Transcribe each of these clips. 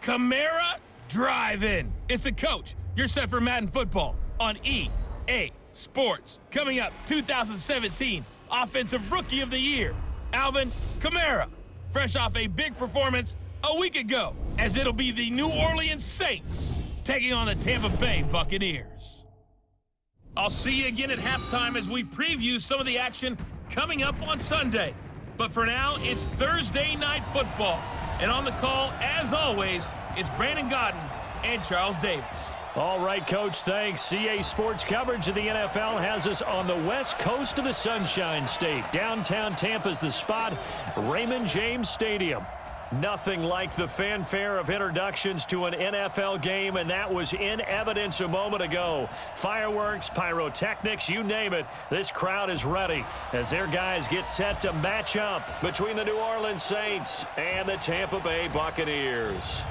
Kamara Drive-In. It's the coach. You're set for Madden football on EA Sports. Coming up, 2017 Offensive Rookie of the Year, Alvin Kamara. Fresh off a big performance a week ago, as it'll be the New Orleans Saints taking on the Tampa Bay Buccaneers. I'll see you again at halftime as we preview some of the action coming up on Sunday. But for now, it's Thursday Night Football. And on the call, as always, it's Brandon Godden and Charles Davis. All right, Coach, thanks. CA Sports coverage of the NFL has us on the west coast of the Sunshine State. Downtown Tampa's the spot, Raymond James Stadium. Nothing like the fanfare of introductions to an NFL game, and that was in evidence a moment ago. Fireworks, pyrotechnics, you name it, this crowd is ready as their guys get set to match up between the New Orleans Saints and the Tampa Bay Buccaneers.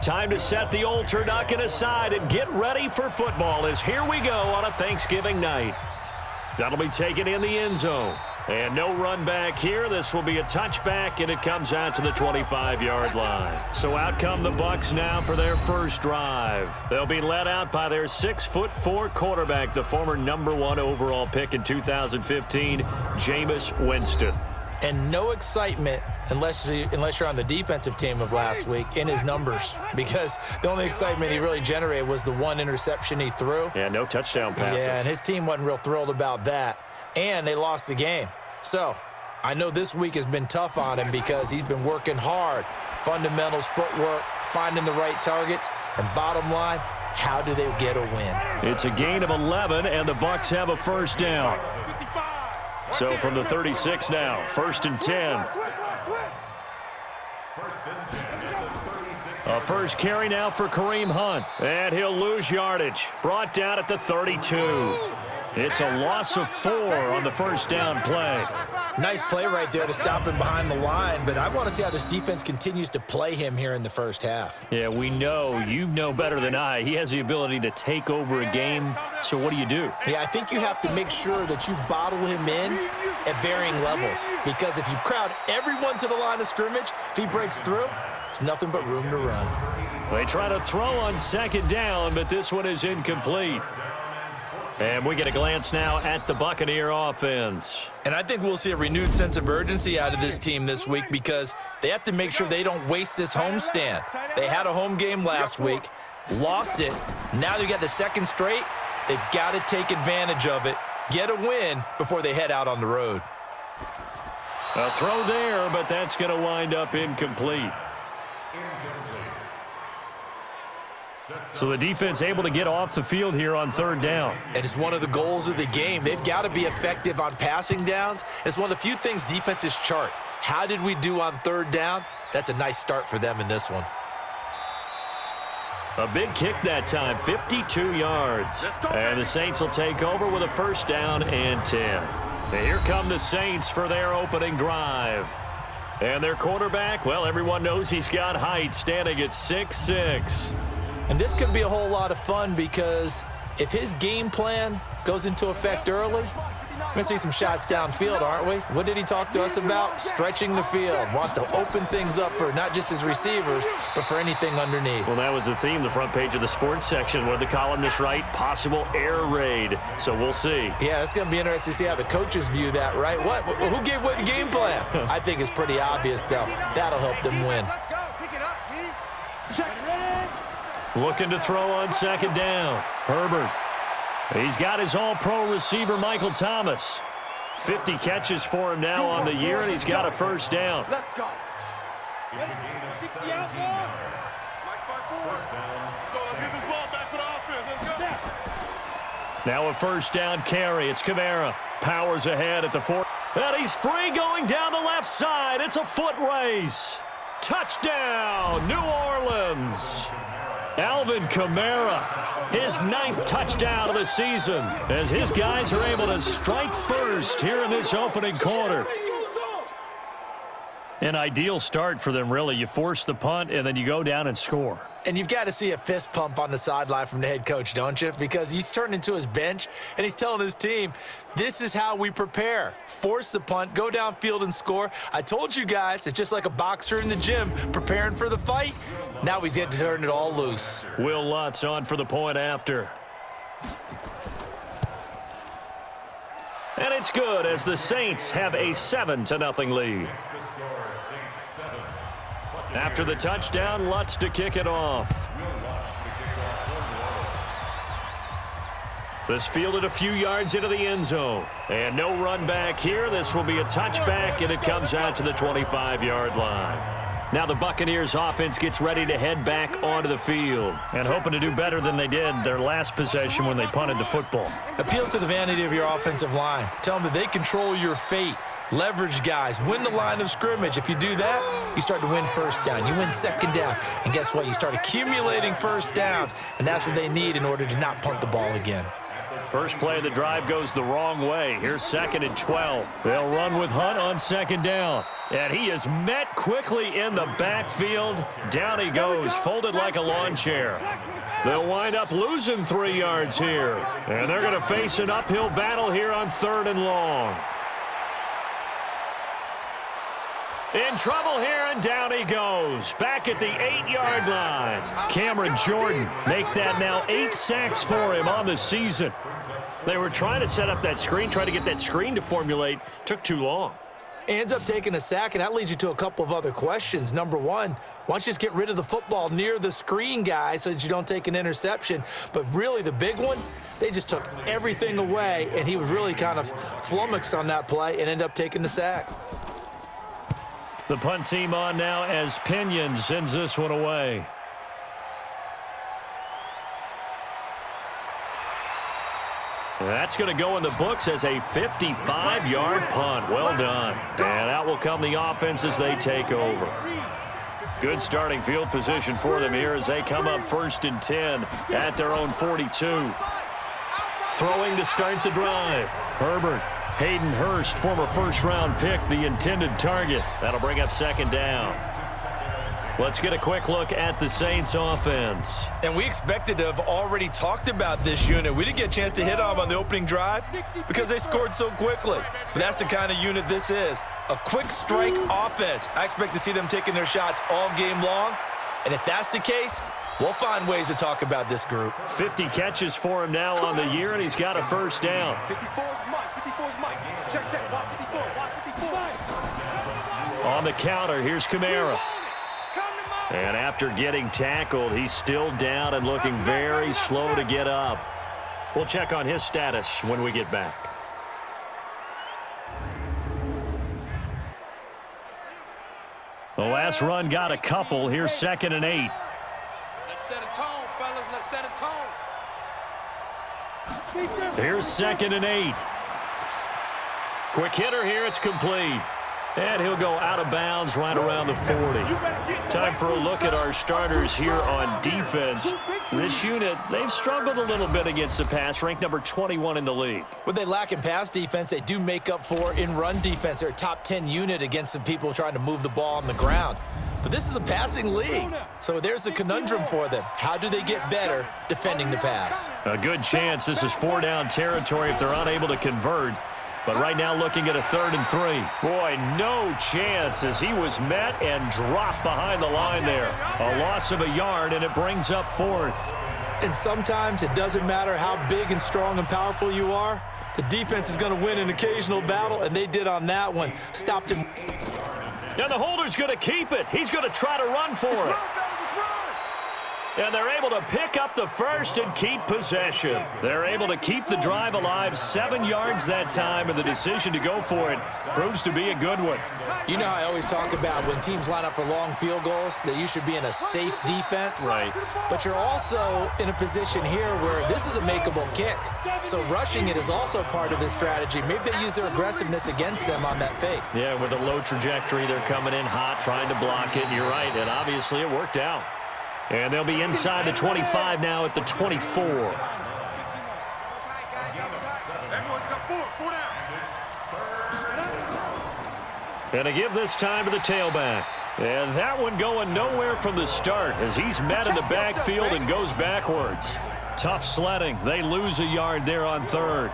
Time to set the old turducken aside and get ready for football as here we go on a Thanksgiving night. That'll be taken in the end zone. And no run back here. This will be a touchback, and it comes out to the 25-yard line. So out come the Bucs now for their first drive. They'll be led out by their 6'4" quarterback, the former #1 overall pick in 2015, Jameis Winston. And no excitement unless you're on the defensive team of last week in his numbers, because the only excitement he really generated was the one interception he threw. Yeah, no touchdown passes. Yeah, and his team wasn't real thrilled about that, and they lost the game. So I know this week has been tough on him because he's been working hard. Fundamentals, footwork, finding the right targets, and bottom line, how do they get a win? It's a gain of 11, and the Bucs have a first down. So from the 36 now, 1st and 10. A first carry now for Kareem Hunt. And he'll lose yardage. Brought down at the 32. It's a loss of 4 on the first down play. Nice play right there to stop him behind the line, but I want to see how this defense continues to play him here in the first half. Yeah, we know, you know better than I, he has the ability to take over a game, so what do you do? Yeah, I think you have to make sure that you bottle him in at varying levels, because if you crowd everyone to the line of scrimmage, if he breaks through, there's nothing but room to run. They try to throw on second down, but this one is incomplete. And we get a glance now at the Buccaneer offense. And I think we'll see a renewed sense of urgency out of this team this week because they have to make sure they don't waste this homestand. They had a home game last week, lost it. Now they got the second straight. They've got to take advantage of it, get a win before they head out on the road. A throw there, but that's going to wind up incomplete. So the defense able to get off the field here on third down. And it's one of the goals of the game. They've got to be effective on passing downs. It's one of the few things defenses chart. How did we do on third down? That's a nice start for them in this one. A big kick that time, 52 yards. And the Saints will take over with a first down and 10. And here come the Saints for their opening drive. And their quarterback, well, everyone knows he's got height, standing at 6'6". And this could be a whole lot of fun because if his game plan goes into effect early, we're going to see some shots downfield, aren't we? What did he talk to us about? Stretching the field. Wants to open things up for not just his receivers, but for anything underneath. Well, that was the theme, the front page of the sports section. What did the columnists write? Possible air raid. So we'll see. Yeah, it's going to be interesting to see how the coaches view that, right? What? Who gave away the game plan? I think it's pretty obvious, though. That'll help them win. Looking to throw on second down. Herbert. He's got his all-pro receiver, Michael Thomas. 50 catches for him now on the year, and he's got a first down. Let's go. It's a gain of 17 yards. First down. Let's get this ball back for the offense. Let's go. Now a first down carry. It's Kamara. Powers ahead at the 4. And he's free going down the left side. It's a foot race. Touchdown, New Orleans. Alvin Kamara, his 9th touchdown of the season, as his guys are able to strike first here in this opening quarter. An ideal start for them, really. You force the punt, and then you go down and score. And you've got to see a fist pump on the sideline from the head coach, don't you? Because he's turned into his bench, and he's telling his team, this is how we prepare. Force the punt, go downfield and score. I told you guys, it's just like a boxer in the gym preparing for the fight. Now we get to turn it all loose. Will Lutz on for the point after. And it's good as the Saints have a 7-0 lead. After the touchdown, Lutz to kick it off. This fielded a few yards into the end zone. And no run back here. This will be a touchback, and it comes out to the 25-yard line. Now the Buccaneers offense gets ready to head back onto the field and hoping to do better than they did their last possession when they punted the football. Appeal to the vanity of your offensive line. Tell them that they control your fate. Leverage guys. Win the line of scrimmage. If you do that, you start to win first down. You win second down. And guess what? You start accumulating first downs. And that's what they need in order to not punt the ball again. First play of the drive goes the wrong way. Here's 2nd and 12. They'll run with Hunt on 2nd down. And he is met quickly in the backfield. Down he goes, folded like a lawn chair. They'll wind up losing 3 yards here. And they're going to face an uphill battle here on 3rd and long. In trouble here, and down he goes. Back at the 8-yard line. Cameron Jordan make that now 8 sacks for him on the season. They were trying to set up that screen, trying to get that screen to formulate. Took too long. Ends up taking a sack, and that leads you to a couple of other questions. Number one, why don't you just get rid of the football near the screen guy so that you don't take an interception? But really the big one, they just took everything away, and he was really kind of flummoxed on that play and ended up taking the sack. The punt team on now as Pinion sends this one away. That's going to go in the books as a 55-yard punt. Well done. And out will come the offense as they take over. Good starting field position for them here as they come up 1st and 10 at their own 42. Throwing to start the drive. Herbert. Hayden Hurst, former first-round pick, the intended target. That'll bring up 2nd down. Let's get a quick look at the Saints offense. And we expected to have already talked about this unit. We didn't get a chance to hit on the opening drive because they scored so quickly. But that's the kind of unit this is. A quick strike offense. I expect to see them taking their shots all game long. And if that's the case, we'll find ways to talk about this group. 50 catches for him now on the year, and he's got a first down. 54 is Mike. 54 is Mike. Check. Watch 54. Watch 54. On the counter, here's Kamara. And after getting tackled, he's still down and looking very slow to get up. We'll check on his status when we get back. The last run got a couple. Here's 2nd and 8. Let's set a tone, fellas. Let's set a tone. Here's 2nd and 8. Quick hitter here. It's complete. And he'll go out of bounds right around the 40. Time for a look at our starters here on defense. This unit, they've struggled a little bit against the pass, ranked number 21 in the league. What they lack in pass defense, they do make up for in run defense. They're a top 10 unit against the people trying to move the ball on the ground. But this is a passing league, so there's a conundrum for them. How do they get better defending the pass? A good chance this is 4-down territory if they're unable to convert. But right now looking at a 3rd and 3. Boy, no chance as he was met and dropped behind the line there. A loss of a yard, and it brings up 4th. And sometimes it doesn't matter how big and strong and powerful you are. The defense is going to win an occasional battle, and they did on that one. Stopped him. And the holder's going to keep it. He's going to try to run for it. And they're able to pick up the first and keep possession. They're able to keep the drive alive, 7 yards that time, and the decision to go for it proves to be a good one. You know how I always talk about when teams line up for long field goals, that you should be in a safe defense. Right. But you're also in a position here where this is a makeable kick. So rushing it is also part of this strategy. Maybe they use their aggressiveness against them on that fake. Yeah, with a low trajectory, they're coming in hot, trying to block it. And you're right, and obviously it worked out. And they'll be inside the 25 now at the 24. And to give this time to the tailback. And that one going nowhere from the start as he's met in the backfield and goes backwards. Tough sledding. They lose a yard there on third.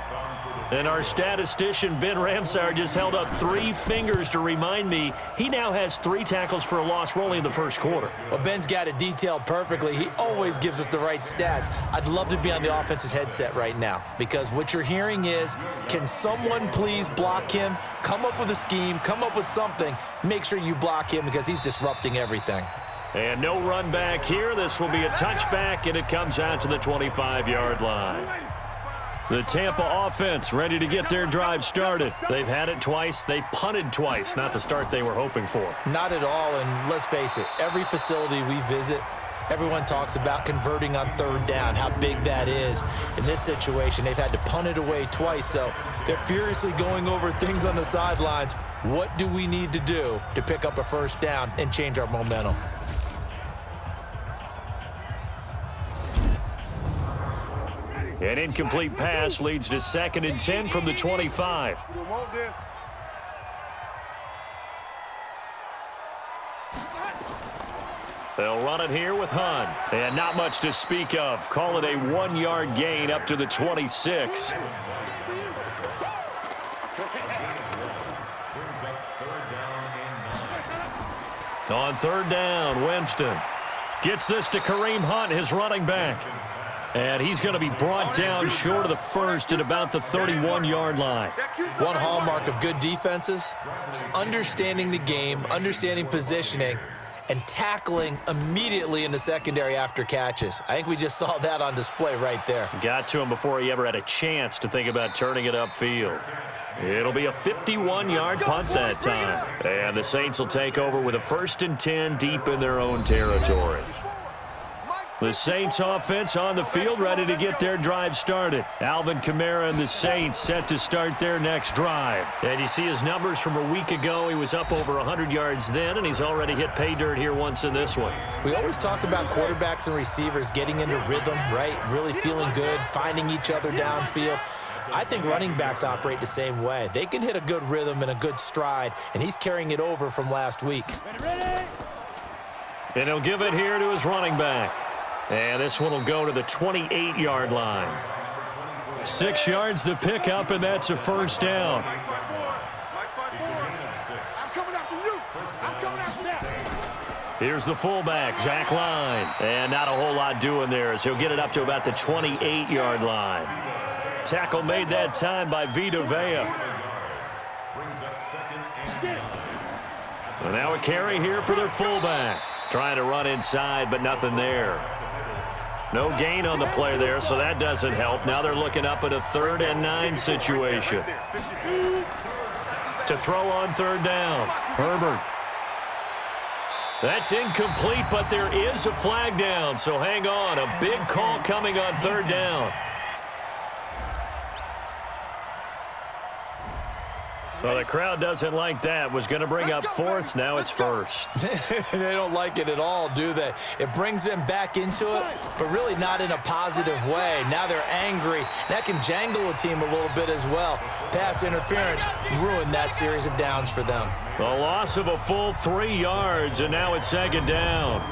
And our statistician, Ben Ramsar, just held up 3 fingers to remind me he now has 3 tackles for a loss. We're only in the first quarter. Well, Ben's got it detailed perfectly. He always gives us the right stats. I'd love to be on the offense's headset right now because what you're hearing is, can someone please block him? Come up with a scheme. Come up with something. Make sure you block him because he's disrupting everything. And no run back here. This will be a touchback, and it comes out to the 25-yard line. The Tampa offense ready to get their drive started. They've had it twice. They've punted twice. Not the start they were hoping for. Not at all, and let's face it, every facility we visit, everyone talks about converting on third down, how big that is. In this situation, they've had to punt it away twice, so they're furiously going over things on the sidelines. What do we need to do to pick up a first down and change our momentum? An incomplete pass leads to 2nd and 10 from the 25. They'll run it here with Hunt. And not much to speak of. Call it a 1-yard gain up to the 26. On third down, Winston gets this to Kareem Hunt, his running back. And he's going to be brought down short of the first at about the 31-yard line. One hallmark of good defenses is understanding the game, understanding positioning, and tackling immediately in the secondary after catches. I think we just saw that on display right there. Got to him before he ever had a chance to think about turning it upfield. It'll be a 51-yard punt that time. And the Saints will take over with a 1st and 10 deep in their own territory. The Saints offense on the field ready to get their drive started. Alvin Kamara and the Saints set to start their next drive. And you see his numbers from a week ago. He was up over 100 yards then, and he's already hit pay dirt here once in this one. We always talk about quarterbacks and receivers getting into rhythm, right? Really feeling good, finding each other downfield. I think running backs operate the same way. They can hit a good rhythm and a good stride, and he's carrying it over from last week. And he'll give it here to his running back. And this one will go to the 28-yard line. 6 yards the pickup, and that's a first down. Here's the fullback, Zach Line. And not a whole lot doing there as he'll get it up to about the 28-yard line. Tackle made that time by Vita Vea. And now a carry here for their fullback. Trying to run inside, but nothing there. No gain on the play there, so that doesn't help. Now they're looking up at a 3rd and 9 situation. To throw on third down, Herbert. That's incomplete, but there is a flag down, so hang on. A big call coming on third down. Well, the crowd doesn't like that. Was going to bring up 4th. Now it's 1st. They don't like it at all, do they? It brings them back into it, but really not in a positive way. Now they're angry. That can jangle a team a little bit as well. Pass interference ruined that series of downs for them. The loss of a full 3 yards, and now it's 2nd down.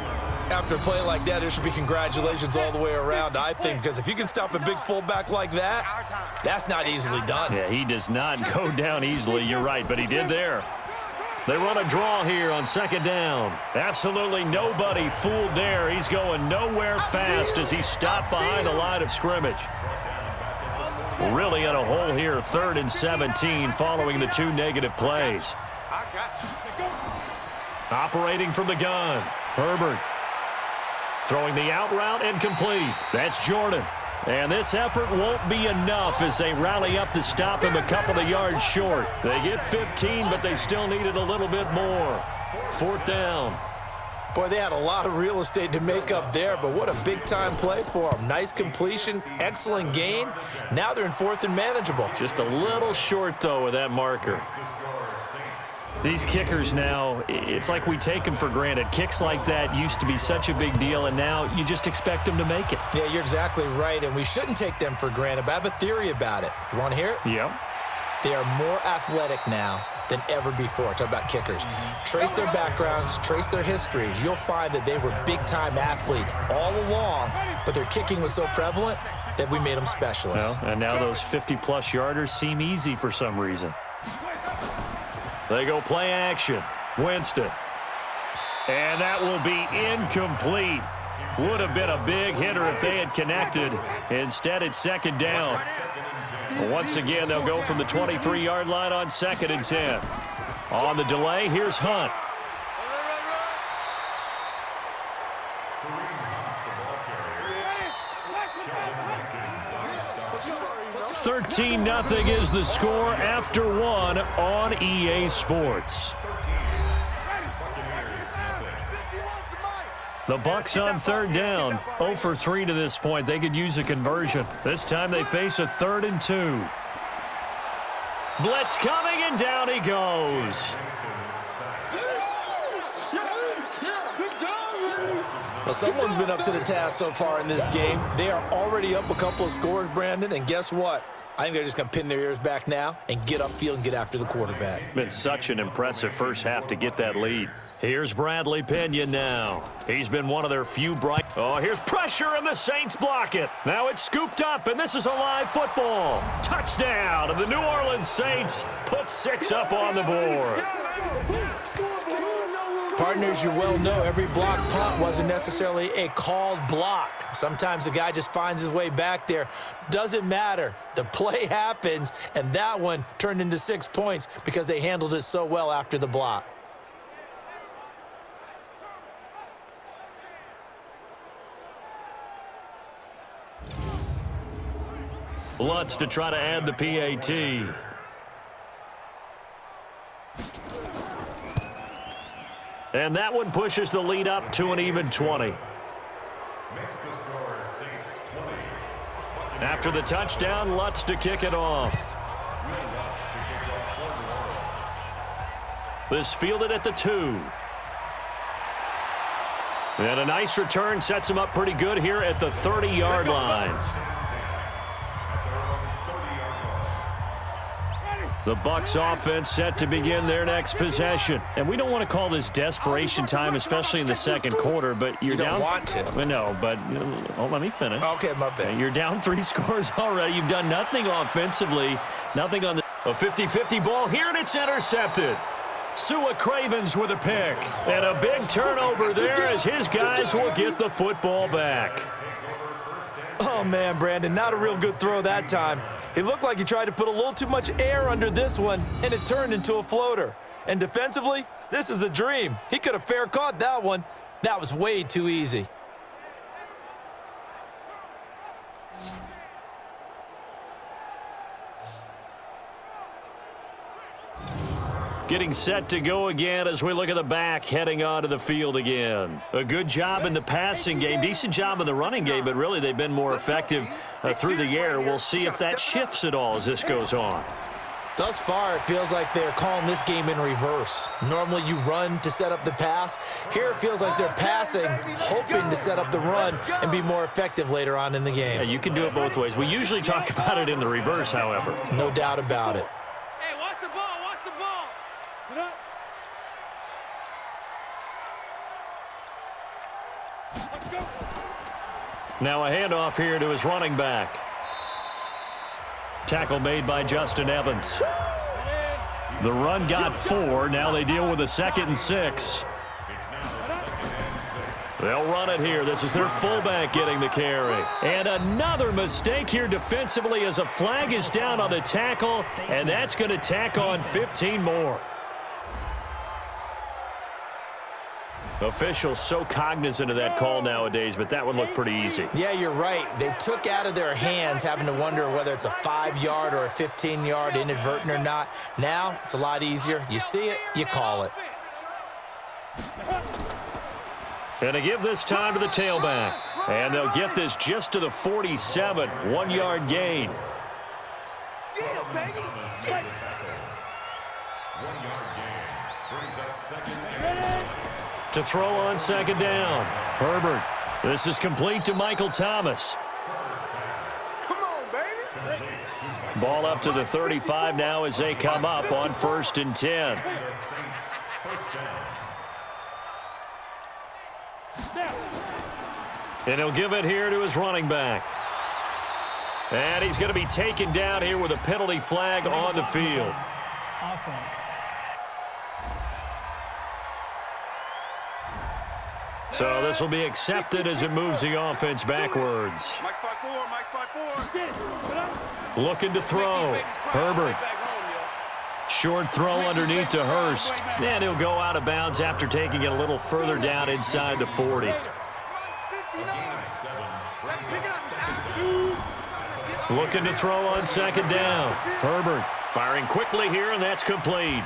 After a play like that, there should be congratulations all the way around, I think, because if you can stop a big fullback like that, that's not easily done. Yeah, he does not go down easily, you're right, but he did there. They run a draw here on 2nd down. Absolutely nobody fooled there. He's going nowhere fast as he stopped behind the line of scrimmage. Really in a hole here, 3rd and 17 following the 2 negative plays. Operating from the gun, Herbert. Throwing the out route and complete. That's Jordan. And this effort won't be enough as they rally up to stop him a couple of yards short. They get 15, but they still needed a little bit more. 4th down. Boy, they had a lot of real estate to make up there, but what a big-time play for them. Nice completion, excellent gain. Now they're in 4th and manageable. Just a little short, though, with that marker. These kickers now, it's like we take them for granted. Kicks like that used to be such a big deal, and now you just expect them to make it. Yeah, you're exactly right, and we shouldn't take them for granted, but I have a theory about it. You want to hear it? Yep. They are more athletic now than ever before. Talk about kickers. Trace their backgrounds, trace their histories. You'll find that they were big-time athletes all along, but their kicking was so prevalent that we made them specialists. Well, and now those 50-plus yarders seem easy for some reason. They go play action. Winston. And that will be incomplete. Would have been a big hitter if they had connected. Instead, it's 2nd down. Once again, they'll go from the 23-yard line on 2nd and 10. On the delay, here's Hunt. $13-0 is the score after 1 on EA Sports. The Bucs on 3rd down. 0 for 3 to this point. They could use a conversion. This time they face a 3rd and 2. Blitz coming, and down he goes. Well, someone's been up to the task so far in this game. They are already up a couple of scores, Brandon, and guess what? I think they're just going to pin their ears back now and get upfield and get after the quarterback. Been such an impressive first half to get that lead. Here's Bradley Pinion now. He's been one of their few bright. Oh, here's pressure, and the Saints block it. Now it's scooped up, and this is a live football. Touchdown, and the New Orleans Saints put 6 up on the board. Partners, you well know every block punt wasn't necessarily a called block. Sometimes the guy just finds his way back there. Doesn't matter. The play happens, and that one turned into 6 points because they handled it so well after the block. Lutz to try to add the PAT. And that one pushes the lead up to an even 20. After the touchdown, Lutz to kick it off. This fielded at the 2. And a nice return sets him up pretty good here at the 30-yard line. The Bucs offense set to begin their next possession. And we don't want to call this desperation time, especially in the second quarter, but you're down. You don't want to. No, but let me finish. Okay, my bad. You're down 3 scores already. You've done nothing offensively, nothing on the a 50-50 ball here, and it's intercepted. Sua Cravens with a pick. And a big turnover there as his guys will get the football back. Oh, man, Brandon, not a real good throw that time. It looked like he tried to put a little too much air under this one, and it turned into a floater. And defensively, this is a dream. He could have fair caught that one. That was way too easy. Getting set to go again as we look at the back heading onto the field again. A good job in the passing game, decent job in the running game, but really they've been more effective through the air. We'll see if that shifts at all as this goes on. Thus far, it feels like they're calling this game in reverse. Normally you run to set up the pass. Here it feels like they're passing, hoping to set up the run and be more effective later on in the game. Yeah, you can do it both ways. We usually talk about it in the reverse, however. No doubt about it. Hey, watch the ball, watch the ball. Sit up. Let's go. Now a handoff here to his running back. Tackle made by Justin Evans. The run got 4. Now they deal with a 2nd and 6. They'll run it here. This is their fullback getting the carry. And another mistake here defensively as a flag is down on the tackle, and that's going to tack on 15 more. Officials so cognizant of that call nowadays, but that would look pretty easy. Yeah, you're right. They took out of their hands having to wonder whether it's a 5-yard or a 15-yard inadvertent or not. Now, it's a lot easier. You see it, you call it. And to give this time to the tailback. And they'll get this just to the 47, 1-yard gain. Yeah, baby. Yeah. 1-yard gain. Brings up second down. To throw on second down. Herbert. This is complete to Michael Thomas. Come on, baby. Ball up to the 35 now as they come up on 1st and 10. The Saints, first down. And he'll give it here to his running back. And he's going to be taken down here with a penalty flag on the field. Offense. So this will be accepted as it moves the offense backwards. Mike 5-4, Mike 5-4. Looking to throw. Herbert. Short throw underneath to Hurst. And he'll go out of bounds after taking it a little further down inside the 40. Looking to throw on second down. Herbert firing quickly here, and that's complete.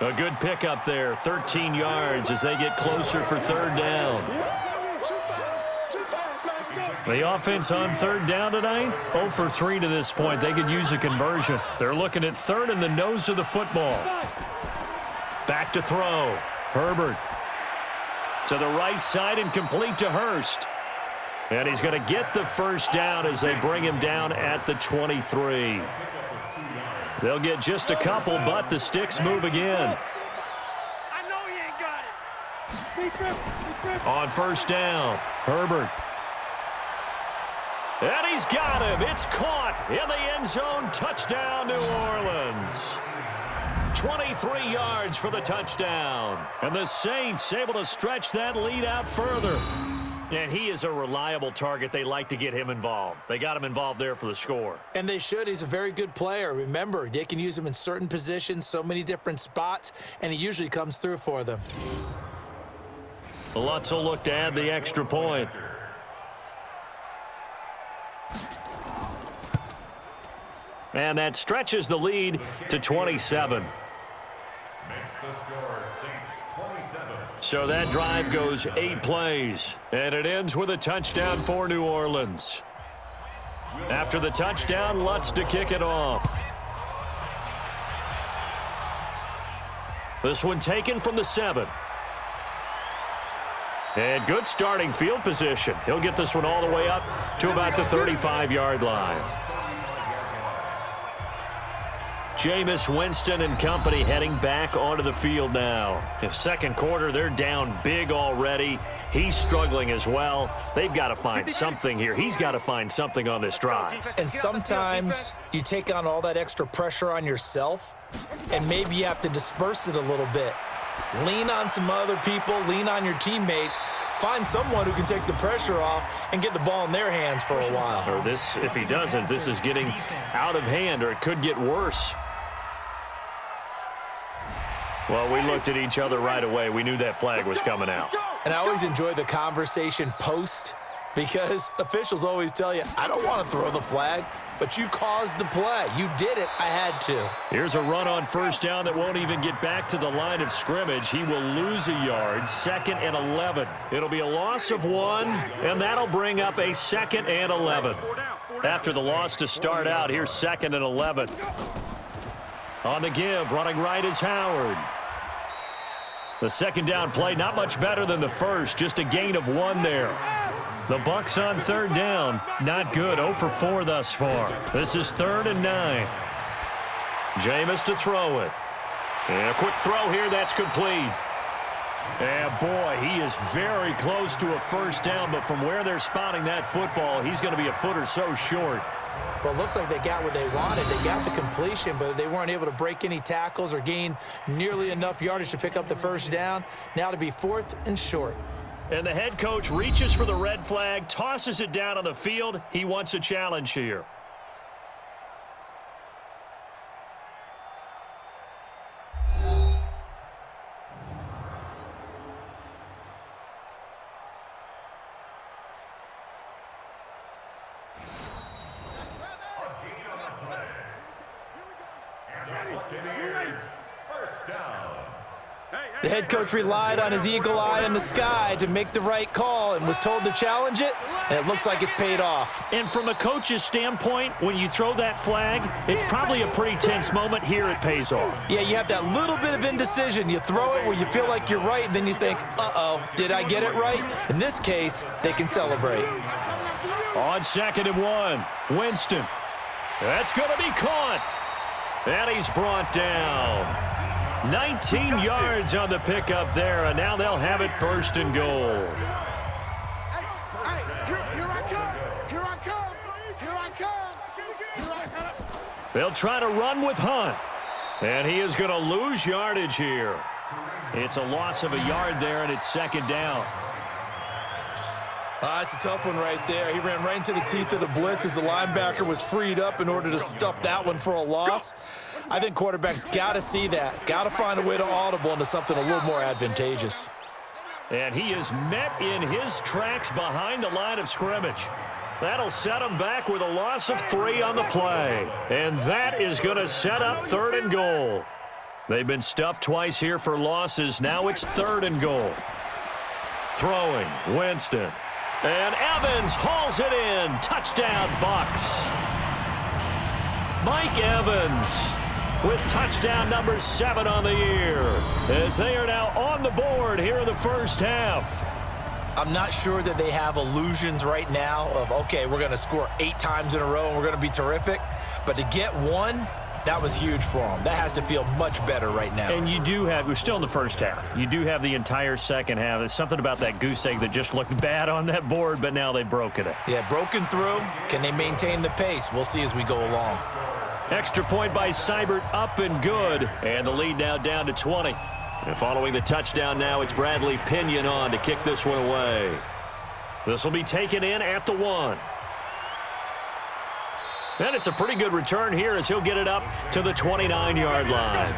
A good pickup there, 13 yards as they get closer for 3rd down. The offense on 3rd down tonight, 0 for 3 to this point. They could use a conversion. They're looking at 3rd in the nose of the football. Back to throw. Herbert to the right side and complete to Hurst. And he's going to get the 1st down as they bring him down at the 23. They'll get just a couple, but the sticks move again. I know he ain't got it. On 1st down, Herbert. And he's got him. It's caught in the end zone. Touchdown, New Orleans. 23 yards for the touchdown. And the Saints able to stretch that lead out further. And he is a reliable target. They like to get him involved. They got him involved there for the score. And they should. He's a very good player. Remember, they can use him in certain positions, so many different spots, and he usually comes through for them. Lutz will look to add the extra point. And that stretches the lead to 27. Makes the score Saints 27. So that drive goes 8 plays, and it ends with a touchdown for New Orleans. After the touchdown, Lutz to kick it off. This one taken from the 7. And good starting field position. He'll get this one all the way up to about the 35-yard line. Jameis Winston and company heading back onto the field now. In 2nd quarter, they're down big already. He's struggling as well. They've got to find something here. He's got to find something on this drive. And sometimes you take on all that extra pressure on yourself, and maybe you have to disperse it a little bit. Lean on some other people, lean on your teammates. Find someone who can take the pressure off and get the ball in their hands for a while. Or this, if he doesn't, this is getting out of hand, or it could get worse. Well, we looked at each other right away. We knew that flag was coming out. And I always enjoy the conversation post, because officials always tell you, I don't want to throw the flag, but you caused the play. You did it. I had to. Here's a run on 1st down that won't even get back to the line of scrimmage. He will lose a yard, 2nd and 11. It'll be a loss of 1, and that'll bring up a 2nd and 11. After the loss to start out, here's 2nd and 11. On the give, running right is Howard. The 2nd down play, not much better than the first, just a gain of 1 there. The Bucs on 3rd down, not good, 0 for 4 thus far. This is 3rd and 9. Jameis to throw it. And a quick throw here, that's complete. And boy, he is very close to a 1st down, but from where they're spotting that football, he's going to be a foot or so short. Well, it looks like they got what they wanted. They got the completion, but they weren't able to break any tackles or gain nearly enough yardage to pick up the 1st down. Now to be 4th and short. And the head coach reaches for the red flag, tosses it down on the field. He wants a challenge here. Buccaneers, first down. The head coach relied on his eagle eye in the sky to make the right call and was told to challenge it, and it looks like it's paid off. And from a coach's standpoint, when you throw that flag, it's probably a pretty tense moment. Here it pays off. Yeah, you have that little bit of indecision. You throw it where you feel like you're right, and then you think, uh-oh, did I get it right? In this case, they can celebrate. On 2nd and 1, Winston. That's going to be caught. And he's brought down. 19 yards on the pickup there, and now they'll have it 1st and goal. They'll try to run with Hunt, and he is going to lose yardage here. It's a loss of a yard there, and it's 2nd down. It's a tough one right there. He ran right into the teeth of the blitz as the linebacker was freed up in order to stuff that one for a loss. I think quarterbacks got to see that. Got to find a way to audible into something a little more advantageous. And he is met in his tracks behind the line of scrimmage. That'll set him back with a loss of 3 on the play. And that is going to set up 3rd and goal. They've been stuffed twice here for losses. Now it's 3rd and goal. Throwing, Winston. And Evans hauls it in. Touchdown, Bucs. Mike Evans with touchdown number 7 on the year, as they are now on the board here in the first half. I'm not sure that they have illusions right now of, okay, we're going to score 8 times in a row and we're going to be terrific. But to get one, that was huge for them. That has to feel much better right now. And you do have, we're still in the first half. You do have the entire second half. There's something about that goose egg that just looked bad on that board, but now they've broken it. Yeah, broken through. Can they maintain the pace? We'll see as we go along. Extra point by Seibert, up and good. And the lead now down to 20. And following the touchdown now, it's Bradley Pinion on to kick this one away. This will be taken in at the 1. And it's a pretty good return here as he'll get it up to the 29-yard line.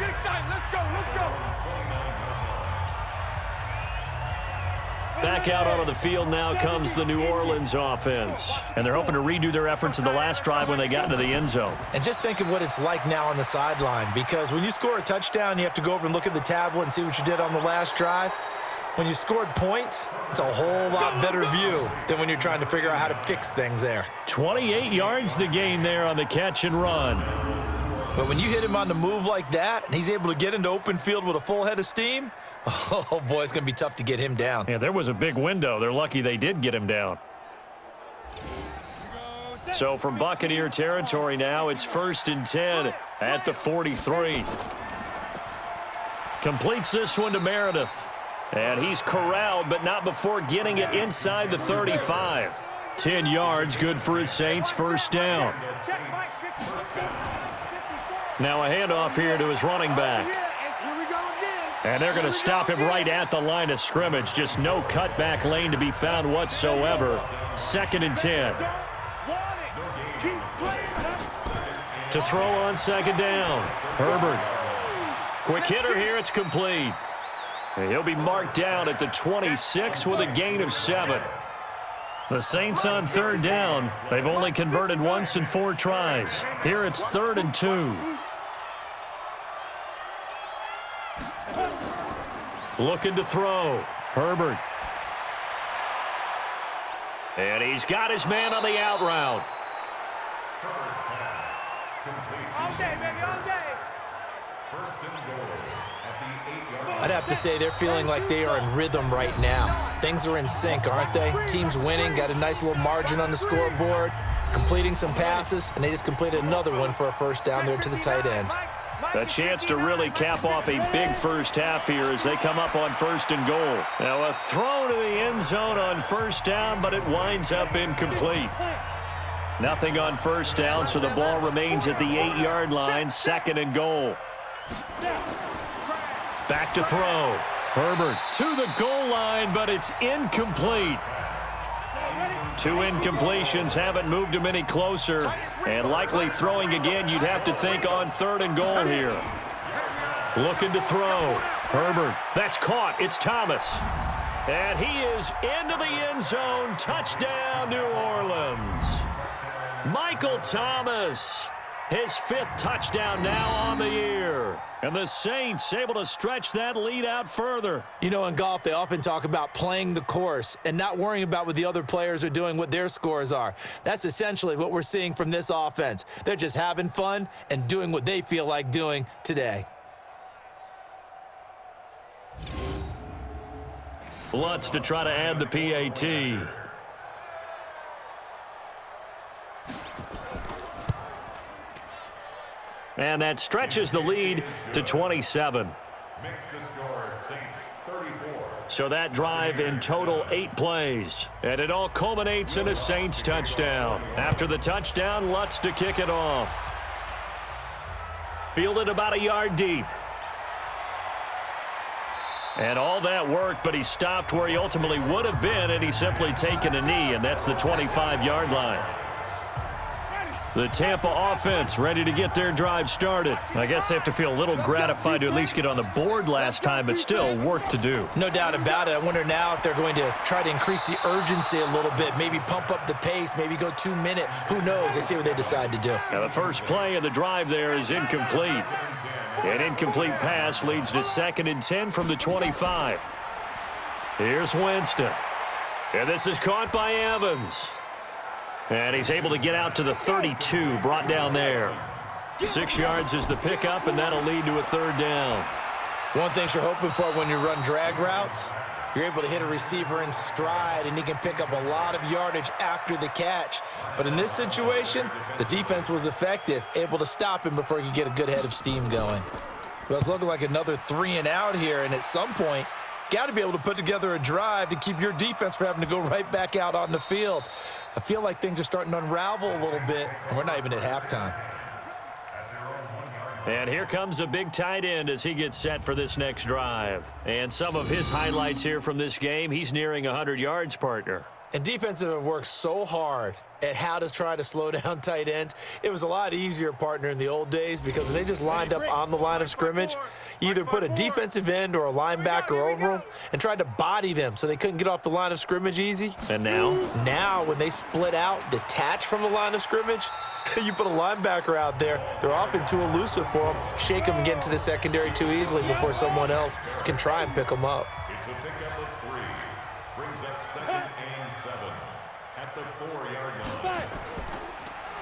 Back out onto the field now comes the New Orleans offense. And they're hoping to redo their efforts in the last drive when they got into the end zone. And just think of what it's like now on the sideline, because when you score a touchdown, you have to go over and look at the tablet and see what you did on the last drive. When you scored points, it's a whole lot better view than when you're trying to figure out how to fix things there. 28 yards the gain there on the catch and run. But when you hit him on the move like that, and he's able to get into open field with a full head of steam, oh, boy, it's going to be tough to get him down. Yeah, there was a big window. They're lucky they did get him down. So from Buccaneer territory now, it's 1st and 10 at the 43. Completes this one to Meredith. And he's corralled, but not before getting it inside the 35. 10 yards, good for his Saints, 1st down. Now a handoff here to his running back. And they're going to stop him right at the line of scrimmage. Just no cutback lane to be found whatsoever. 2nd and 10. To throw on 2nd down. Herbert. Quick hitter here, it's complete. And he'll be marked down at the 26 with a gain of 7. The Saints on 3rd down. They've only converted once in 4 tries. Here it's 3rd and 2. Looking to throw. Herbert. And he's got his man on the out route. All day, baby, all day. 1st and goal at the 8-yard. I'd have to say they're feeling like they are in rhythm right now. Things are in sync, aren't they? Team's winning, got a nice little margin on the scoreboard, completing some passes, and they just completed another one for a 1st down there to the tight end. A chance to really cap off a big first half here as they come up on 1st and goal. Now a throw to the end zone on 1st down, but it winds up incomplete. Nothing on 1st down, so the ball remains at the 8-yard line, 2nd and goal. Back to throw. Herbert to the goal line, but it's incomplete. 2 incompletions haven't moved him any closer, and likely throwing again, you'd have to think on 3rd and goal here. Looking to throw. Herbert, that's caught. It's Thomas. And he is into the end zone. Touchdown, New Orleans. Michael Thomas His 5th touchdown now on the year. And the Saints able to stretch that lead out further. You know, in golf, they often talk about playing the course and not worrying about what the other players are doing, what their scores are. That's essentially what we're seeing from this offense. They're just having fun and doing what they feel like doing today. Lutz to try to add the PAT. And that stretches the lead to 27. Makes the score Saints 34. So that drive in total 8 plays. And it all culminates in a Saints touchdown. After the touchdown, Lutz to kick it off. Fielded about a yard deep. And all that work, but he stopped where he ultimately would have been, and he's simply taken a knee, and that's the 25-yard line. The Tampa offense ready to get their drive started. I guess they have to feel a little gratified to at least get on the board last time, but still work to do. No doubt about it. I wonder now if they're going to try to increase the urgency a little bit, maybe pump up the pace, maybe go 2 minute. Who knows? Let's see what they decide to do. Now the first play of the drive there is incomplete. An incomplete pass leads to 2nd and 10 from the 25. Here's Winston. And this is caught by Evans. And he's able to get out to the 32, brought down there. 6 yards is the pickup, and that'll lead to a 3rd down. One thing you're hoping for when you run drag routes, you're able to hit a receiver in stride, and he can pick up a lot of yardage after the catch. But in this situation, the defense was effective, able to stop him before he could get a good head of steam going. Well, it's looking like another 3 and out here, and at some point, got to be able to put together a drive to keep your defense from having to go right back out on the field. I feel like things are starting to unravel a little bit, and we're not even at halftime. And here comes a big tight end as he gets set for this next drive. And some of his highlights here from this game, he's nearing 100 yards, partner. And defensive have worked so hard at how to try to slow down tight ends. It was a lot easier, partner, in the old days because when they just lined up on the line of scrimmage, you either put a defensive end or a linebacker over them and tried to body them so they couldn't get off the line of scrimmage easy. And now? Now, when they split out, detach from the line of scrimmage, you put a linebacker out there, they're often too elusive for them, shake them and get into the secondary too easily before someone else can try and pick them up. It's a pickup of 3. Brings up 2nd and 7 at the 4-yard line.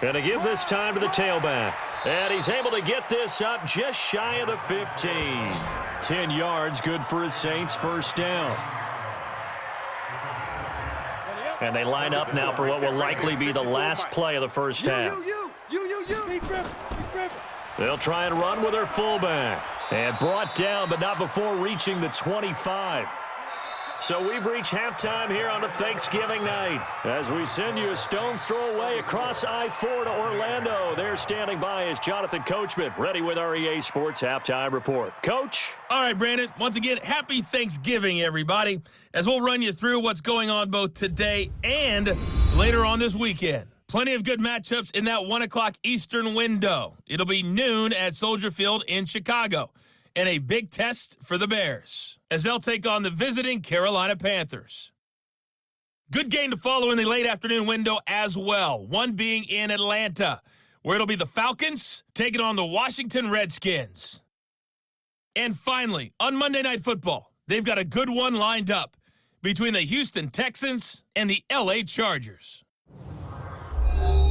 Going to give this time to the tailback. And he's able to get this up just shy of the 15. 10 yards, good for his Saints' 1st down. And they line up now for what will likely be the last play of the first half. They'll try and run with their fullback. And brought down, but not before reaching the 25. So we've reached halftime here on a Thanksgiving night as we send you a stone's throw away across I-4 to Orlando. There standing by is Jonathan Coachman, ready with our EA Sports Halftime Report. Coach? All right, Brandon. Once again, happy Thanksgiving, everybody, as we'll run you through what's going on both today and later on this weekend. Plenty of good matchups in that 1 o'clock Eastern window. It'll be noon at Soldier Field in Chicago. And a big test for the Bears as they'll take on the visiting Carolina Panthers. Good game to follow in the late afternoon window as well, one being in Atlanta, where it'll be the Falcons taking on the Washington Redskins. And finally, on Monday Night Football, they've got a good one lined up between the Houston Texans and the LA Chargers.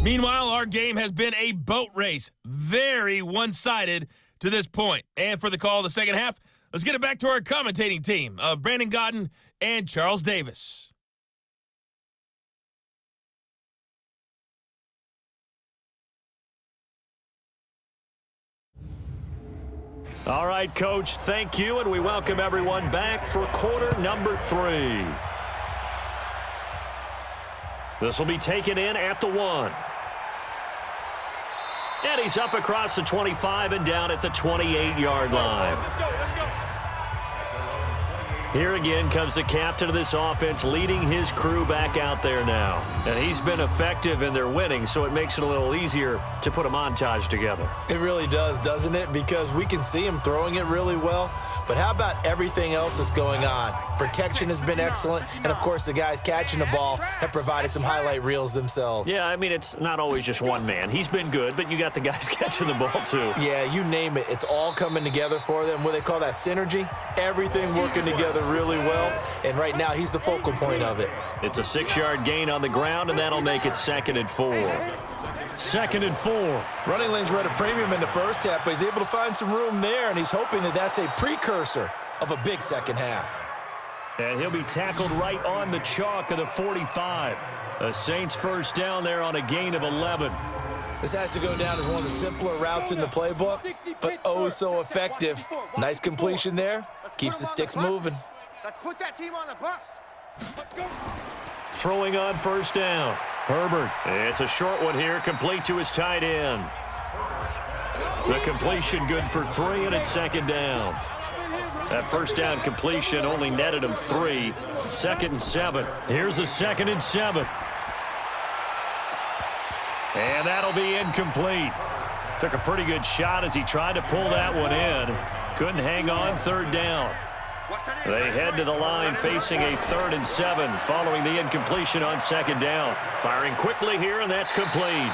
Meanwhile, our game has been a boat race, very one-sided to this point. And for the call of the second half, let's get it back to our commentating team of Brandon Godden and Charles Davis. All right, Coach, thank you, and we welcome everyone back for quarter number 3. This will be taken in at the 1. And he's up across the 25 and down at the 28-yard line. Here again comes the captain of this offense leading his crew back out there now. And he's been effective in their winning, so it makes it a little easier to put a montage together. It really does, doesn't it? Because we can see him throwing it really well, But how about everything else that's going on? Protection has been excellent, and of course the guys catching the ball have provided some highlight reels themselves. Yeah, I mean, it's not always just one man. He's been good, but you got the guys catching the ball too. Yeah, you name it. It's all coming together for them. What they call that synergy. Everything working together really well, and right now he's the focal point of it. It's a 6-yard gain on the ground, and that'll make it 2nd and 4. 2nd and 4. Running lanes were at a premium in the first half, but he's able to find some room there, and he's hoping that that's a precursor of a big second half. And he'll be tackled right on the chalk of the 45. The Saints first down there on a gain of 11. This has to go down as one of the simpler routes in the playbook, but oh so effective. Nice completion there. Keeps the sticks moving. Let's put that team on the bus. Throwing on first down. Herbert. It's a short one here, complete to his tight end. The completion good for 3, and it's 2nd down. That first down completion only netted him 3. 2nd and 7. Here's a 2nd and 7. And that'll be incomplete. Took a pretty good shot as he tried to pull that one in. Couldn't hang on, 3rd down. They head to the line facing a 3rd and 7 following the incompletion on 2nd down. Firing quickly here, and that's complete.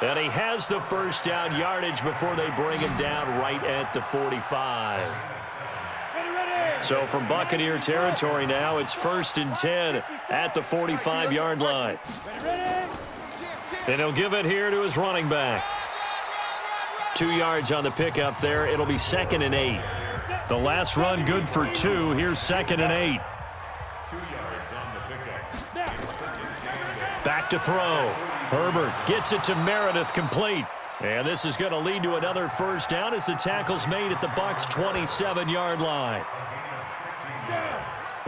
And he has the first down yardage before they bring him down right at the 45. So from Buccaneer territory now, it's 1st and 10 at the 45-yard line. And he'll give it here to his running back. 2 yards on the pickup there. It'll be 2nd and 8. The last run good for 2. Here's 2nd and 8. 2 yards on the pickup. Back to throw. Herbert gets it to Meredith, complete. And this is going to lead to another first down as the tackle's made at the Bucs' 27-yard line.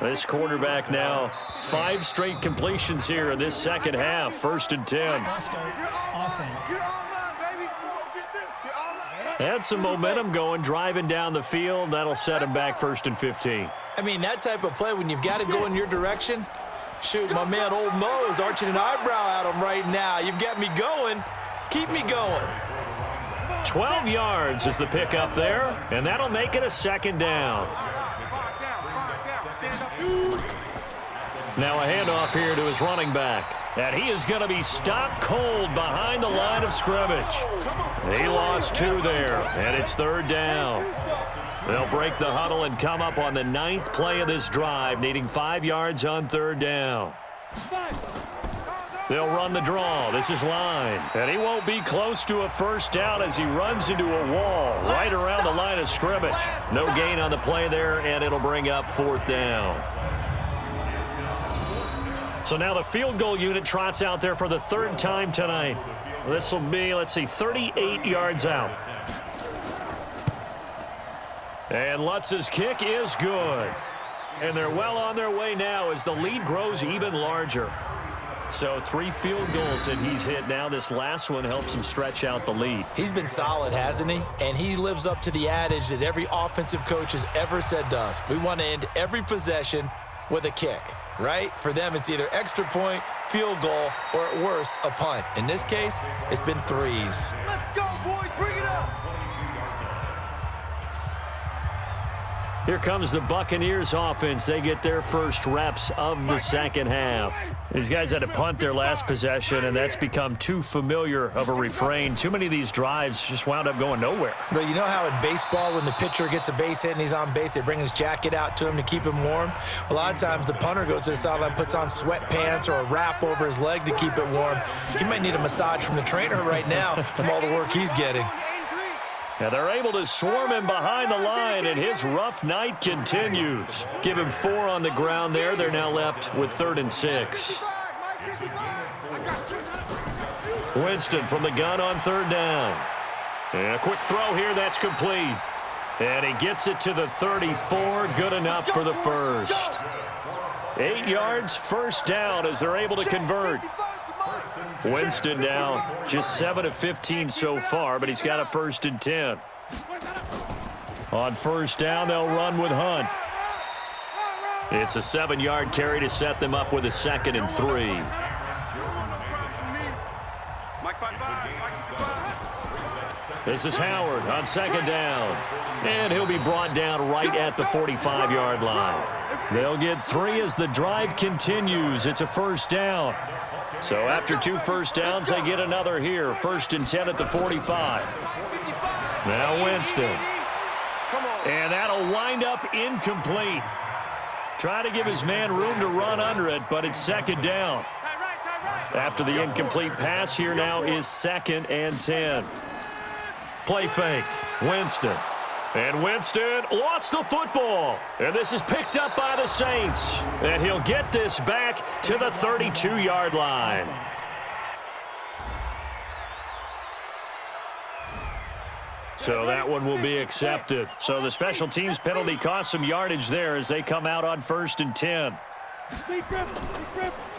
This quarterback now 5 straight completions here in this second half. 1st and 10. Had some momentum going, driving down the field. That'll set him back 1st and 15. I mean, that type of play, when you've got to go in your direction, shoot, my man Old Mo is arching an eyebrow at him right now. You've got me going. Keep me going. 12 yards is the pickup there, and that'll make it a 2nd down. Now a handoff here to his running back. And he is going to be stopped cold behind the line of scrimmage. He lost 2 there, and it's 3rd down. They'll break the huddle and come up on the 9th play of this drive, needing 5 yards on 3rd down. They'll run the draw. This is line. And he won't be close to a first down as he runs into a wall right around the line of scrimmage. No gain on the play there, and it'll bring up 4th down. So now the field goal unit trots out there for the 3rd time tonight. This will be, let's see, 38 yards out. And Lutz's kick is good. And they're well on their way now as the lead grows even larger. So 3 field goals that he's hit now. This last one helps him stretch out the lead. He's been solid, hasn't he? And he lives up to the adage that every offensive coach has ever said to us. We want to end every possession with a kick, right? For them, it's either extra point, field goal, or at worst, a punt. In this case, it's been 3s. Let's go, boys. Bring it up. Here comes the Buccaneers offense. They get their first reps of the second half. These guys had to punt their last possession, and that's become too familiar of a refrain. Too many of these drives just wound up going nowhere. But you know how in baseball, when the pitcher gets a base hit and he's on base, they bring his jacket out to him to keep him warm? A lot of times the punter goes to the sideline, puts on sweatpants or a wrap over his leg to keep it warm. He might need a massage from the trainer right now from all the work he's getting. And they're able to swarm him behind the line, and his rough night continues. Give him 4 on the ground there. They're now left with 3rd and 6. Winston from the gun on 3rd down. And a quick throw here. That's complete. And he gets it to the 34. Good enough for the first. 8 yards, first down as they're able to convert. Winston now just 7 of 15 so far, but he's got a 1st and 10. On first down, they'll run with Hunt. It's a 7-yard carry to set them up with a 2nd and 3. This is Howard on second down. And he'll be brought down right at the 45-yard line. They'll get 3 as the drive continues. It's a first down. So after 2 first downs, they get another here. 1st and 10 at the 45. Now Winston. And that'll wind up incomplete. Try to give his man room to run under it, but it's 2nd down. After the incomplete pass, here now is 2nd and 10. Play fake. Winston. And Winston lost the football. And this is picked up by the Saints. And he'll get this back to the 32-yard line. So that one will be accepted. So the special teams penalty cost some yardage there as they come out on 1st and 10.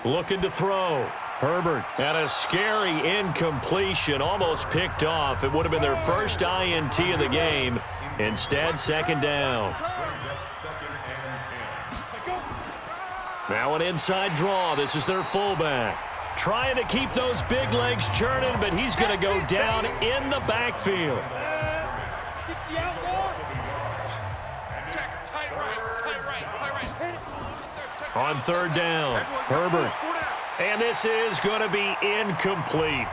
Looking to throw. Herbert had a scary incompletion, almost picked off. It would have been their first INT of the game. Instead, 2nd down. Now an inside draw. This is their fullback. Trying to keep those big legs churning, but he's going to go down in the backfield. On 3rd down, Herbert. And this is going to be incomplete.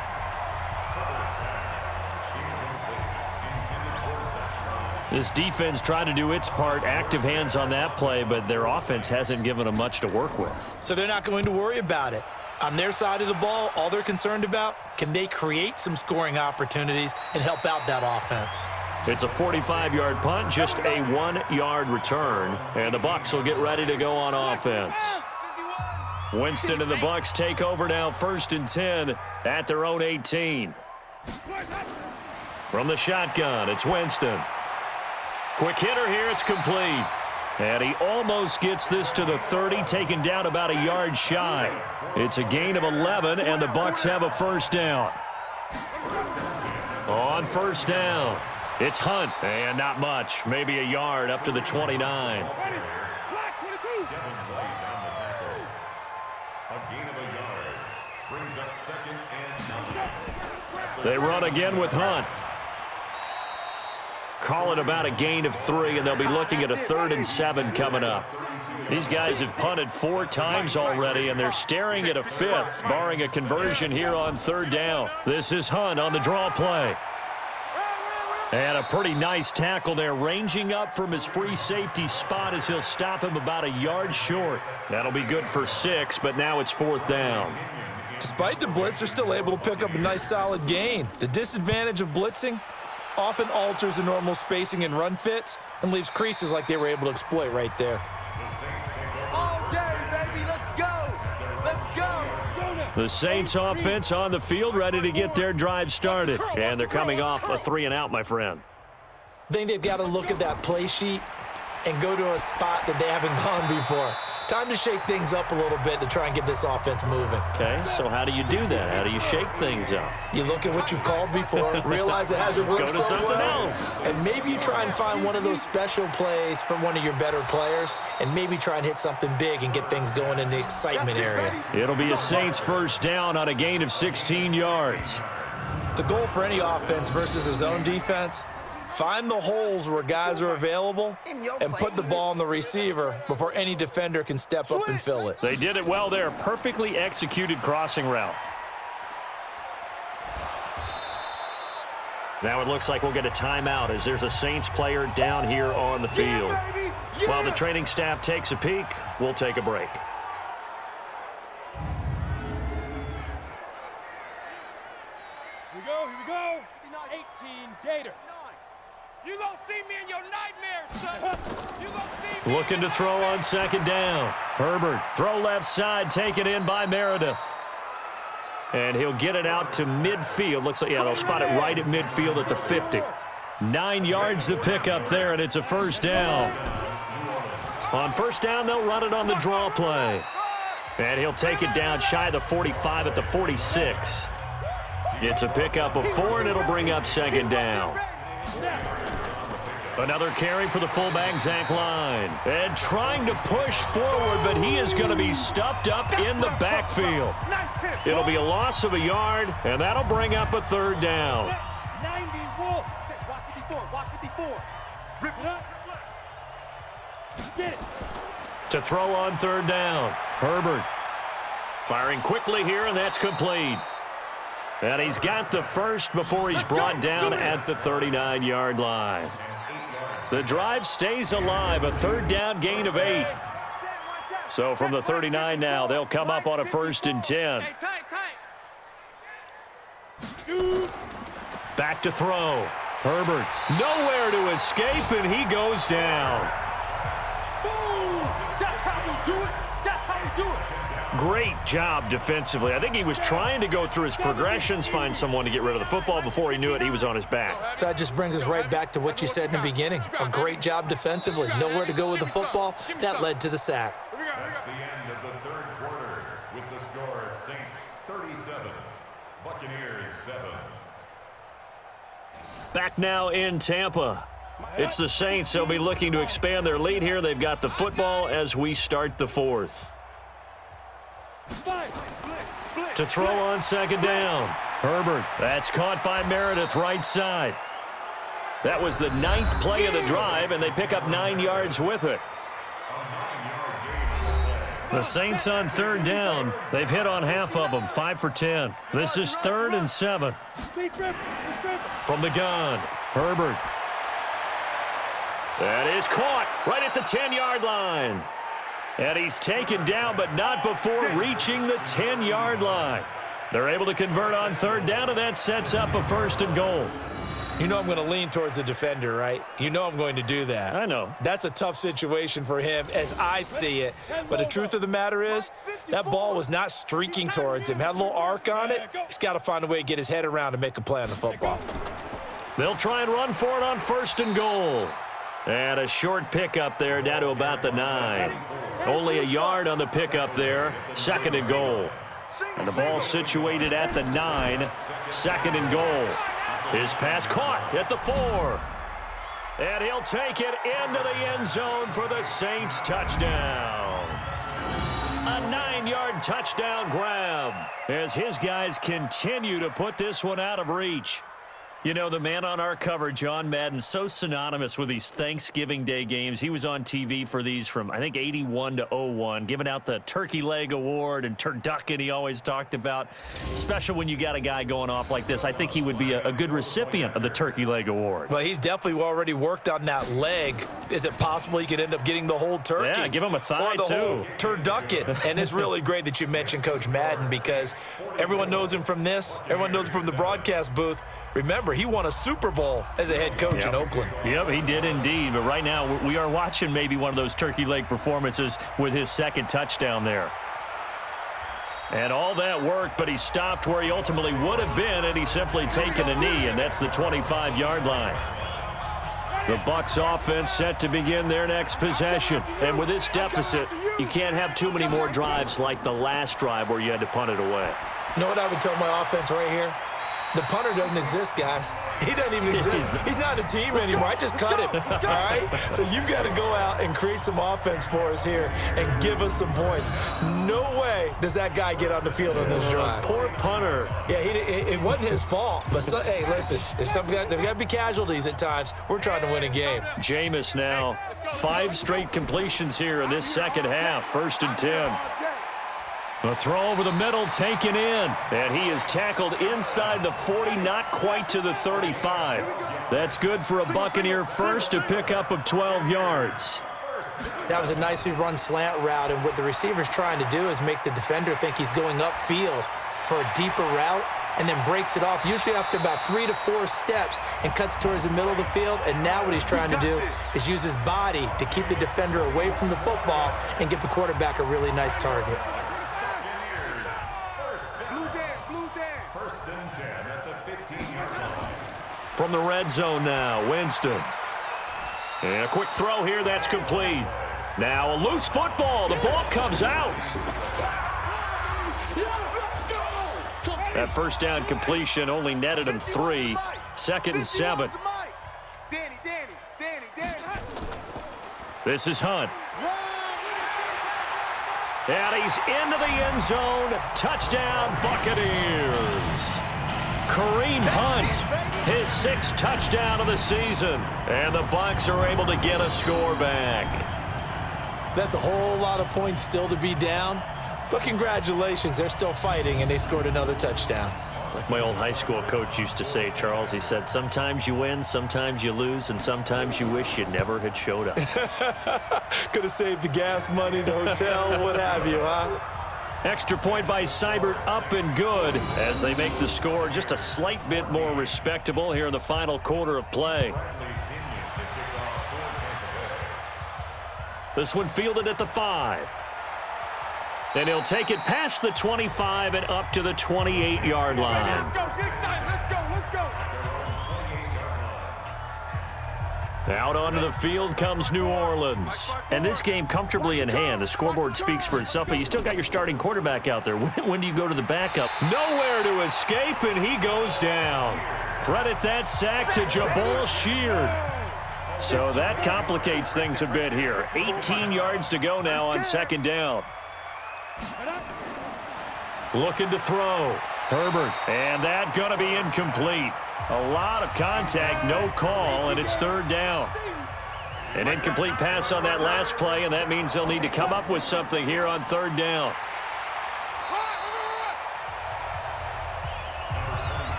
This defense tried to do its part, active hands on that play, but their offense hasn't given them much to work with. So they're not going to worry about it. On their side of the ball, all they're concerned about, can they create some scoring opportunities and help out that offense? It's a 45-yard punt, just a 1-yard return, and the Bucs will get ready to go on offense. Winston and the Bucs take over now, 1st and 10 at their own 18. From the shotgun, it's Winston. Quick hitter here, it's complete. And he almost gets this to the 30, taken down about a yard shy. It's a gain of 11, and the Bucs have a first down. On 1st down, it's Hunt, and not much, maybe a yard up to the 29. They run again with Hunt. Call it about a gain of 3, and they'll be looking at a 3rd and 7 coming up. These guys have punted 4 times already, and they're staring at a 5th, barring a conversion here on 3rd down. This is Hunt on the draw play. And a pretty nice tackle there, ranging up from his free safety spot as he'll stop him about a yard short. That'll be good for 6, but now it's 4th down. Despite the blitz, they're still able to pick up a nice solid gain. The disadvantage of blitzing often alters the normal spacing and run fits and leaves creases like they were able to exploit right there. All day, baby, let's go! Let's go! The Saints offense on the field, ready to get their drive started. And they're coming off a 3-and-out, my friend. I think they've got to look at that play sheet and go to a spot that they haven't gone before. Time to shake things up a little bit to try and get this offense moving. Okay, so how do you do that? How do you shake things up? You look at what you've called before, realize it hasn't worked Go to so something well, else. and maybe you try and find one of those special plays from one of your better players, and maybe try and hit something big and get things going in the excitement area. It'll be a Saints first down on a gain of 16 yards. The goal for any offense versus his own defense, find the holes where guys are available and put the ball on the receiver before any defender can step up and fill it. They did it well there. Perfectly executed crossing route. Now it looks like we'll get a timeout as there's a Saints player down here on the field. While the training staff takes a peek, we'll take a break. Here we go. 18 Gator. You gonna see me in your nightmares, son. You gonna see me. Looking to throw on 2nd down. Herbert, throw left side, taken in by Meredith. And he'll get it out to midfield. Looks like, yeah, they'll spot it right at midfield at the 50. 9 yards to pick up there, and it's a first down. On 1st down, they'll run it on the draw play. And he'll take it down shy of the 45 at the 46. It's a pickup of 4, and it'll bring up 2nd down. Another carry for the fullback, Zach Line. And trying to push forward, but he is going to be stuffed up in the backfield. It'll be a loss of a yard, and that'll bring up a 3rd down. Rip it up. Get it. To throw on third down. Herbert firing quickly here, and that's complete. And he's got the first before he's brought down at the 39-yard line. The drive stays alive, a third down gain of 8. So from the 39 now, they'll come up on a 1st and 10. Back to throw. Herbert nowhere to escape, and he goes down. Great job defensively. I think he was trying to go through his progressions, find someone to get rid of the football. Before he knew it, he was on his back. So that just brings us right back to what you said in the beginning. A great job defensively. Nowhere to go with the football. That led to the sack. That's the end of the third quarter with the score Saints 37, Buccaneers 7. Back now in Tampa. It's the Saints. They'll be looking to expand their lead here. They've got the football as we start the 4th. To throw on 2nd down. Herbert. That's caught by Meredith right side. That was the 9th play of the drive, and they pick up 9 yards with it. The Saints on 3rd down. They've hit on half of them, 5 for 10. This is 3rd and 7. From the gun, Herbert. That is caught right at the 10-yard line. And he's taken down, but not before reaching the 10-yard line. They're able to convert on 3rd down, and that sets up a 1st and goal. You know I'm going to lean towards the defender, right? You know I'm going to do that. I know. That's a tough situation for him as I see it. But the truth of the matter is, that ball was not streaking towards him. Had a little arc on it. He's got to find a way to get his head around and make a play on the football. They'll try and run for it on 1st and goal. And a short pickup there down to about the 9. Only a yard on the pickup there. 2nd and goal. And the ball situated at the 9. 2nd and goal. His pass caught at the 4. And he'll take it into the end zone for the Saints touchdown. A 9-yard touchdown grab as his guys continue to put this one out of reach. You know, the man on our cover, John Madden, so synonymous with these Thanksgiving Day games. He was on TV for these from, I think, 81 to 01, giving out the Turkey Leg Award and turducken he always talked about. Special when you got a guy going off like this. I think he would be a good recipient of the Turkey Leg Award. Well, he's definitely already worked on that leg. Is it possible he could end up getting the whole turkey? Yeah, give him a thigh, or the too. whole turducken. And it's really great that you mentioned Coach Madden because everyone knows him from this. Everyone knows him from the broadcast booth. Remember, he won a Super Bowl as a head coach in Oakland. Yep, he did indeed. But right now, we are watching maybe one of those turkey leg performances with his 2nd touchdown there. And all that worked, but he stopped where he ultimately would have been, and he's simply taken a knee, and that's the 25-yard line. The Bucs offense set to begin their next possession. And with this deficit, you can't have too many more drives like the last drive where you had to punt it away. You know what I would tell my offense right here? The punter doesn't exist, guys. He doesn't even exist. He's not a team anymore. I just cut him, all right? So you've got to go out and create some offense for us here and give us some points. No way does that guy get on the field on this drive. Poor punter. Yeah, it wasn't his fault. But, hey, listen, there's got to be casualties at times. We're trying to win a game. Jameis now, 5 straight completions here in this second half. 1st and 10. A throw over the middle, taken in. And he is tackled inside the 40, not quite to the 35. That's good for a Buccaneer first, a pickup of 12 yards. That was a nicely run slant route, and what the receiver's trying to do is make the defender think he's going upfield for a deeper route and then breaks it off, usually after about 3 to 4 steps, and cuts towards the middle of the field. And now what he's trying to do is use his body to keep the defender away from the football and give the quarterback a really nice target. From the red zone now, Winston. And a quick throw here, that's complete. Now a loose football, the ball comes out. That 1st down completion only netted him 3. 2nd and 7. This is Hunt. And he's into the end zone. Touchdown, Buccaneers. Kareem Hunt, his 6th touchdown of the season. And the Bucs are able to get a score back. That's a whole lot of points still to be down. But congratulations, they're still fighting, and they scored another touchdown. Like my old high school coach used to say, Charles, he said, sometimes you win, sometimes you lose, and sometimes you wish you never had showed up. Could have saved the gas money, the hotel, what have you, huh? Extra point by Seibert, up and good, as they make the score just a slight bit more respectable here in the final quarter of play. This one fielded at the 5. And he'll take it past the 25 and up to the 28-yard line. Let's go, let's go. Out onto the field comes New Orleans. And this game comfortably in hand. The scoreboard speaks for itself, but you still got your starting quarterback out there. When do you go to the backup? Nowhere to escape, and he goes down. Credit that sack to Jabal Sheard. So that complicates things a bit here. 18 yards to go now on 2nd down. Looking to throw. Herbert. And that going to be incomplete. A lot of contact, no call, and it's 3rd down. An incomplete pass on that last play, and that means they'll need to come up with something here on 3rd down.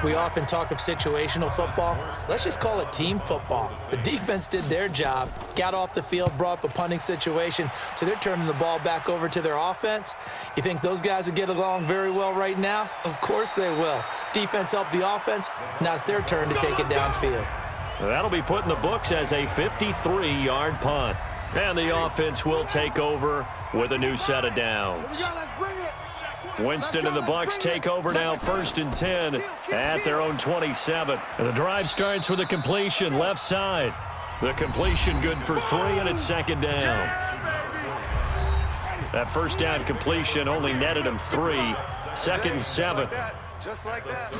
We often talk of situational football. Let's just call it team football. The defense did their job, got off the field, brought up a punting situation, so they're turning the ball back over to their offense. You think those guys will get along very well right now? Of course they will. Defense helped the offense. Now it's their turn to take it downfield. That'll be put in the books as a 53-yard punt. And the offense will take over with a new set of downs. Winston and the Bucs take over now, 1st and 10 at their own 27. And the drive starts with a completion left side. The completion good for 3, and it's 2nd down. That 1st down completion only netted him 3. 2nd and 7. Just like that.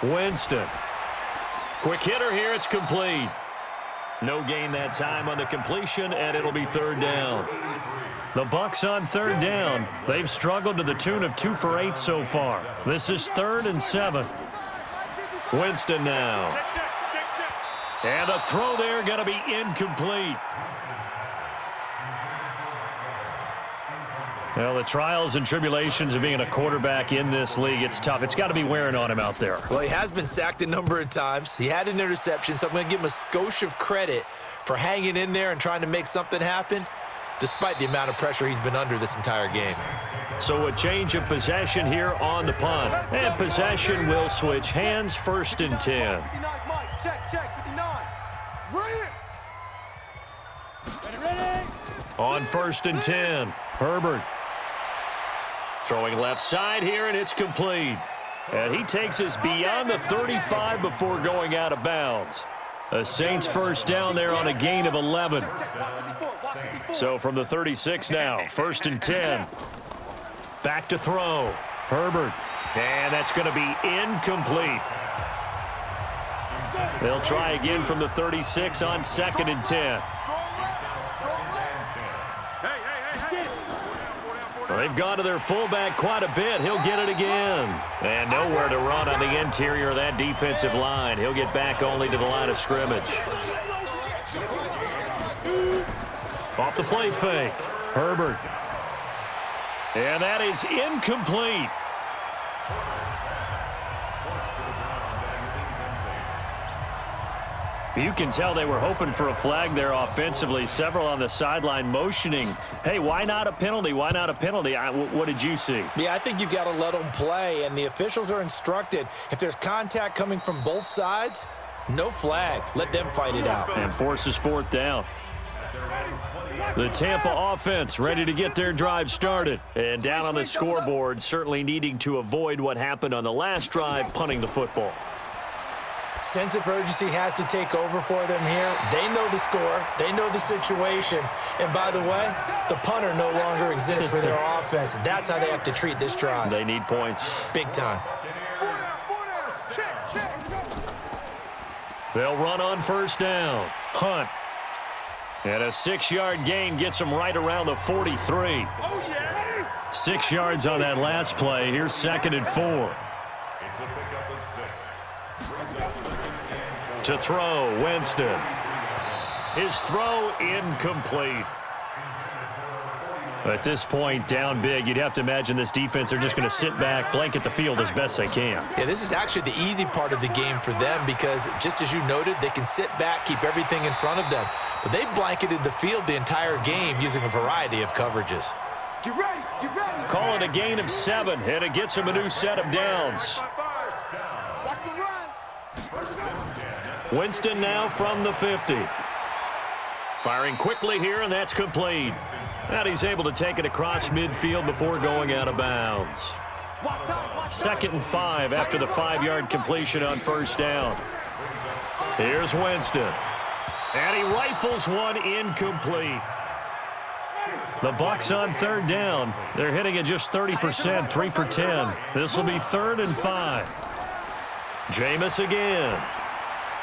Winston. Quick hitter here, it's complete. No gain that time on the completion, and it'll be 3rd down. The Bucs on 3rd down. They've struggled to the tune of 2 for 8 so far. This is 3rd and 7. Winston now. And a throw there going to be incomplete. Well, the trials and tribulations of being a quarterback in this league, it's tough. It's got to be wearing on him out there. Well, he has been sacked a number of times. He had an interception, so I'm going to give him a skosh of credit for hanging in there and trying to make something happen, despite the amount of pressure he's been under this entire game. So a change of possession here on the punt. And possession will switch hands, 1st and 10. Check, 59. Ready? On 1st and 10, Herbert. Throwing left side here, and it's complete. And he takes us beyond the 35 before going out of bounds. The Saints 1st down there on a gain of 11. So from the 36 now, 1st and 10. Back to throw. Herbert. And that's going to be incomplete. They'll try again from the 36 on 2nd and 10. Well, they've gone to their fullback quite a bit. He'll get it again. And nowhere to run on the interior of that defensive line. He'll get back only to the line of scrimmage. Off the play fake. Herbert. And that is incomplete. You can tell they were hoping for a flag there offensively. Several on the sideline motioning, hey, why not a penalty? Why not a penalty? What did you see? Yeah, I think you've got to let them play, and the officials are instructed, if there's contact coming from both sides, no flag. Let them fight it out. And forces 4th down. The Tampa offense ready to get their drive started. And down on the scoreboard, certainly needing to avoid what happened on the last drive, punting the football. Sense of urgency has to take over for them here. They know the score. They know the situation. And by the way, the punter no longer exists for their offense. That's how they have to treat this drive. They need points. Big time. They'll run on 1st down. Hunt. And a 6-yard gain gets them right around the 43. Oh, yeah. 6 yards on that last play. Here's 2nd and 4. It's a pickup of 6. Brings up 2nd and 4. To throw, Winston. His throw incomplete. At this point, down big, you'd have to imagine this defense, they're just going to sit back, blanket the field as best they can. Yeah, this is actually the easy part of the game for them because, just as you noted, they can sit back, keep everything in front of them. But they've blanketed the field the entire game using a variety of coverages. Get ready, get ready. Call it a gain of 7, and it gets them a new set of downs. Watch the run. Winston now from the 50. Firing quickly here, and that's complete. And he's able to take it across midfield before going out of bounds. 2nd and 5 after the 5-yard completion on 1st down. Here's Winston. And he rifles one incomplete. The Bucs on 3rd down. They're hitting at just 30%, 3 for 10. This will be 3rd and 5. Jameis again.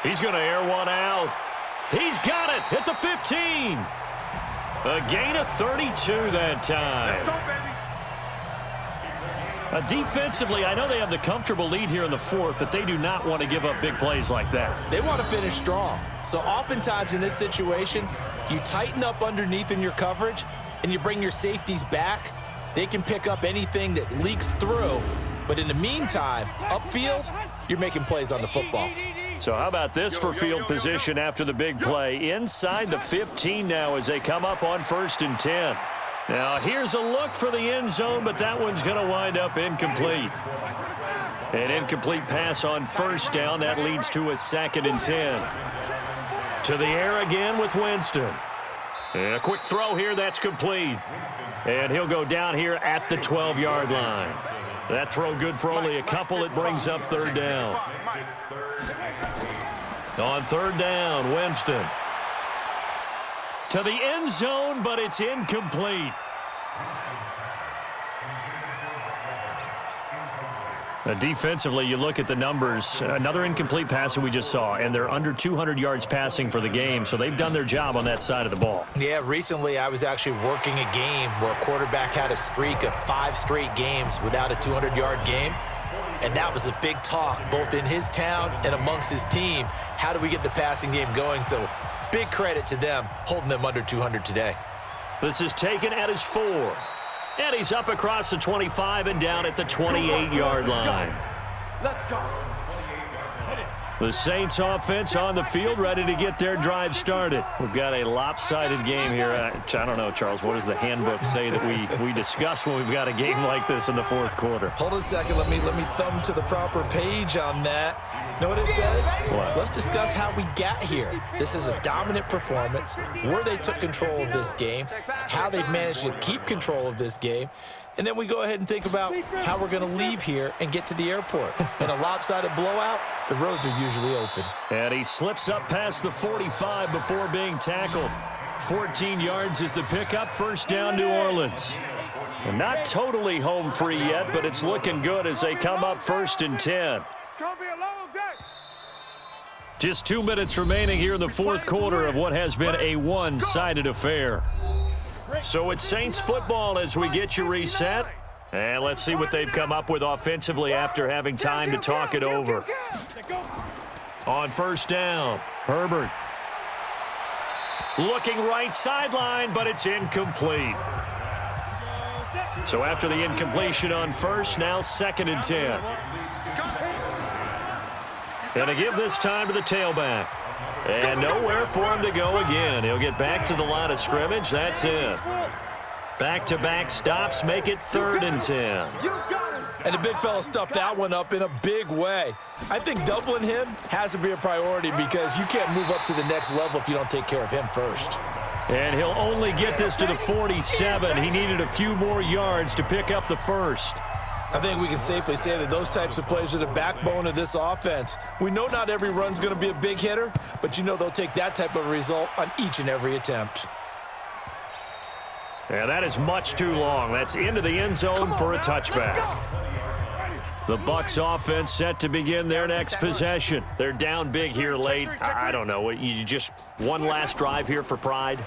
He's going to air one out. He's got it at the 15. A gain of 32 that time. Defensively, I know they have the comfortable lead here in the 4th, but they do not want to give up big plays like that. They want to finish strong. So oftentimes in this situation, you tighten up underneath in your coverage and you bring your safeties back. They can pick up anything that leaks through. But in the meantime, upfield, you're making plays on the football. So how about this for field position after the big play? Inside the 15 now as they come up on 1st and 10. Now here's a look for the end zone, but that one's going to wind up incomplete. An incomplete pass on 1st down. That leads to a 2nd and 10. To the air again with Winston. And a quick throw here, that's complete. And he'll go down here at the 12-yard line. That throw good for only a couple. It brings up 3rd down. On 3rd down, Winston. To the end zone, but it's incomplete. Defensively, you look at the numbers. Another incomplete pass that we just saw, and they're under 200 yards passing for the game, so they've done their job on that side of the ball. Yeah, recently I was actually working a game where a quarterback had a streak of 5 straight games without a 200-yard game, and that was a big talk both in his town and amongst his team. How do we get the passing game going? So big credit to them holding them under 200 today. This is taken at his 4. And he's up across the 25 and down at the 28-yard line. Let's go. The Saints offense on the field, ready to get their drive started. We've got a lopsided game here. I don't know, Charles, what does the handbook say that we discuss when we've got a game like this in the 4th quarter? Hold on a second. Let me thumb to the proper page on that. You know what it says? What? Let's discuss how we got here. This is a dominant performance, where they took control of this game, how they've managed to keep control of this game, and then we go ahead and think about how we're going to leave here and get to the airport. In a lopsided blowout, the roads are usually open. And he slips up past the 45 before being tackled. 14 yards is the pickup. 1st down, New Orleans. And not totally home free yet, but it's looking good as they come up 1st and 10. It's going to be a long day. Just 2 minutes remaining here in the 4th quarter of what has been a one-sided affair. So it's Saints football as we get you reset. And let's see what they've come up with offensively after having time to talk it over. On 1st down, Herbert. Looking right sideline, but it's incomplete. So after the incompletion on 1st, now 2nd and 10. And to give this time to the tailback. And nowhere for him to go again. He'll get back to the line of scrimmage. That's it. Back-to-back stops make it 3rd and 10. And the big fella stuffed that one up in a big way. I think doubling him has to be a priority because you can't move up to the next level if you don't take care of him first. And he'll only get this to the 47. He needed a few more yards to pick up the 1st. I think we can safely say that those types of plays are the backbone of this offense. We know not every run's going to be a big hitter, but you know they'll take that type of result on each and every attempt. Yeah, that is much too long. That's into the end zone for a touchback. The Bucs offense set to begin their next possession. They're down big here late. I don't know. You just one last drive here for pride?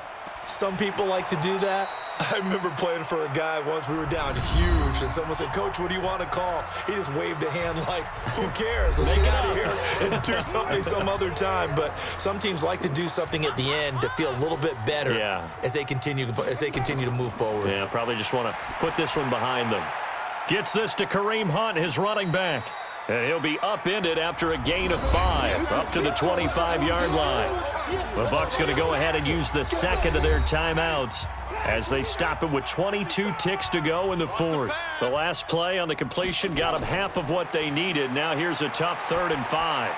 Some people like to do that. I remember playing for a guy once. We were down huge, and someone said, "Coach, what do you want to call?" He just waved a hand like, "Who cares? Let's get out of here and do something some other time." But some teams like to do something at the end to feel a little bit better as they continue to move forward. Yeah, probably just want to put this one behind them. Gets this to Kareem Hunt, his running back. And he'll be upended after a gain of 5, up to the 25-yard line. The Bucs going to go ahead and use the second of their timeouts as they stop it with 22 ticks to go in the fourth. The last play on the completion got them half of what they needed. Now here's a tough 3rd and 5.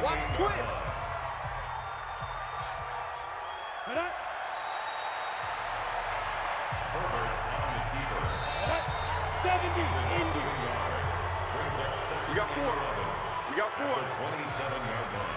Watch twins. We got 4. We got 4. 27-yard line.